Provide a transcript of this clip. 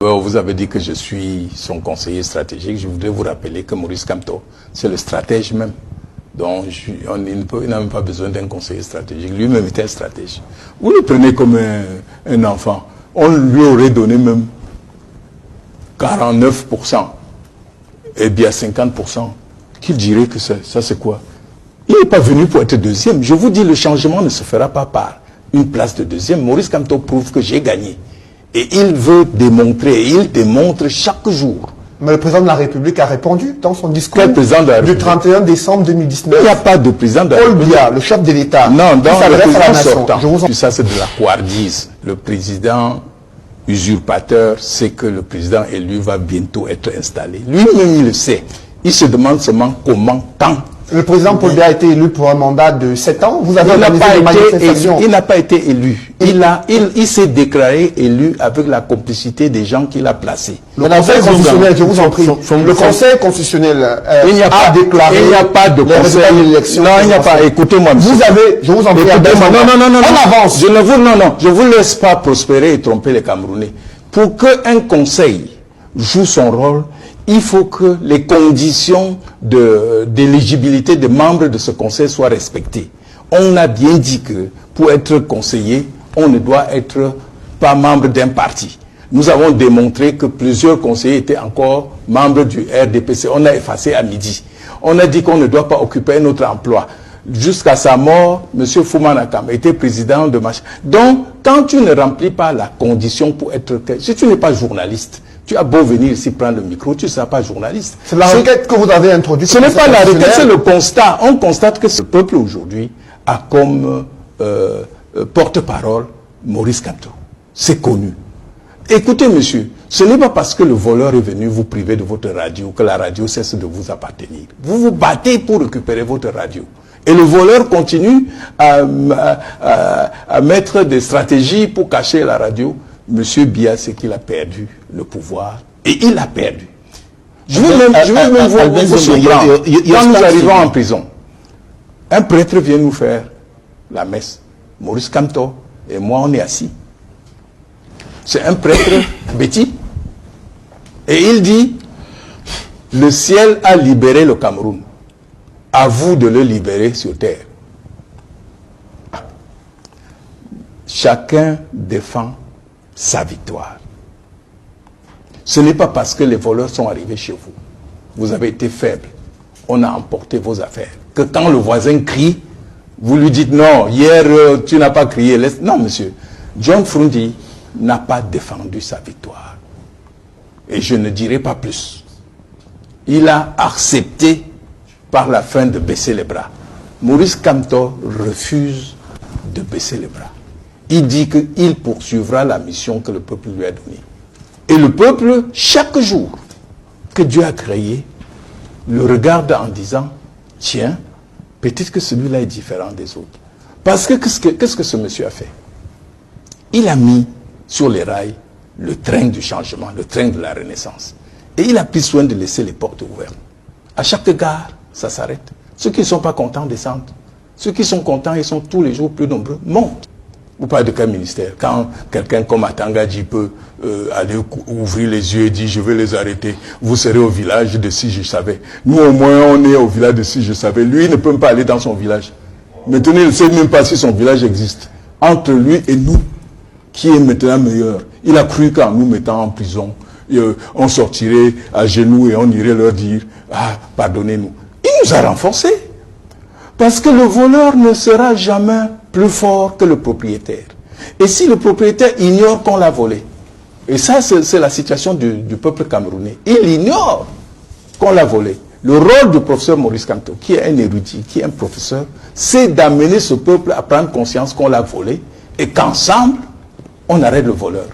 Vous avez dit que je suis son conseiller stratégique. Je voudrais vous rappeler que Maurice Kamto, c'est le stratège même. Donc, il n'a même pas besoin d'un conseiller stratégique. Lui-même était un stratège. Vous le prenez comme un enfant. On lui aurait donné même 49%. Et bien 50%. Qui dirait que ça c'est quoi? Il n'est pas venu pour être deuxième. Je vous dis, le changement ne se fera pas par une place de deuxième. Maurice Kamto prouve que j'ai gagné. Et il veut démontrer, et il démontre chaque jour. Mais le président de la République a répondu dans son discours du 31 décembre 2019. Il n'y a pas de président de la République. Paul Biya, le chef de l'État. Non, dans le président sortant. Je vous en... Ça, c'est de la couardise. Le président usurpateur sait que le président élu va bientôt être installé. Lui-même, il le sait. Il se demande seulement comment, quand. Le président Paul Biya a été élu pour un mandat de 7 ans. Vous avez organisé une manifestation. Il n'a pas été élu. Il s'est déclaré élu avec la complicité des gens qu'il a placés. Le Conseil constitutionnel, je vous en prie. Le Conseil constitutionnel a déclaré. Il n'y a pas de conseil d'élection. Non, il n'y a pas. Écoutez-moi, monsieur. Vous avez, je vous en prie. Non. On avance. Je ne vous laisse pas prospérer et tromper les Camerounais. Pour qu'un conseil joue son rôle, il faut que les conditions d'éligibilité des membres de ce conseil soient respectées. On a bien dit que pour être conseiller, on ne doit être pas membre d'un parti. Nous avons démontré que plusieurs conseillers étaient encore membres du RDPC. On a effacé à midi. On a dit qu'on ne doit pas occuper un autre emploi. Jusqu'à sa mort, M. Foumanakam était président de Machin. Donc, quand tu ne remplis pas la condition pour être... Si tu n'es pas journaliste, tu as beau venir ici prendre le micro, tu ne seras pas journaliste. C'est la requête que vous avez introduite. Ce n'est pas la requête, c'est le constat. On constate que ce peuple aujourd'hui a comme porte-parole Maurice Kamto. C'est connu. Écoutez, monsieur, ce n'est pas parce que le voleur est venu vous priver de votre radio que la radio cesse de vous appartenir. Vous vous battez pour récupérer votre radio. Et le voleur continue à mettre des stratégies pour cacher la radio. Monsieur Biya, c'est qu'il a perdu le pouvoir. Et il a perdu. Je veux même vous surprendre. Quand nous arrivons en prison, un prêtre vient nous faire la messe. Maurice Kamto et moi, on est assis. C'est un prêtre Betty. Et il dit, le ciel a libéré le Cameroun. À vous de le libérer sur terre. Chacun défend sa victoire. Ce n'est pas parce que les voleurs sont arrivés chez vous. Vous avez été faible. On a emporté vos affaires. Que quand le voisin crie, vous lui dites non, hier tu n'as pas crié. Non, monsieur. John Frundi n'a pas défendu sa victoire. Et je ne dirai pas plus. Il a accepté par la fin de baisser les bras. Maurice Kamto refuse de baisser les bras. Il dit qu'il poursuivra la mission que le peuple lui a donnée. Et le peuple, chaque jour que Dieu a créé, le regarde en disant, tiens, peut-être que celui-là est différent des autres. Parce que qu'est-ce que ce monsieur a fait? Il a mis sur les rails le train du changement, le train de la renaissance. Et il a pris soin de laisser les portes ouvertes. À chaque gare, ça s'arrête. Ceux qui ne sont pas contents descendent. Ceux qui sont contents, ils sont tous les jours plus nombreux, montent. Vous parlez de quel ministère? Quand quelqu'un comme Atangadji peut aller ouvrir les yeux et dire je vais les arrêter, vous serez au village de Si je savais. Nous au moins on est au village de Si je savais. Lui il ne peut même pas aller dans son village. Maintenant il ne sait même pas si son village existe. Entre lui et nous, qui est maintenant meilleur? Il a cru qu'en nous mettant en prison, on sortirait à genoux et on irait leur dire ah pardonnez-nous. Il nous a renforcés. Parce que le voleur ne sera jamais plus fort que le propriétaire. Et si le propriétaire ignore qu'on l'a volé, et ça c'est la situation du peuple camerounais, il ignore qu'on l'a volé. Le rôle du professeur Maurice Kamto, qui est un érudit, qui est un professeur, c'est d'amener ce peuple à prendre conscience qu'on l'a volé et qu'ensemble, on arrête le voleur.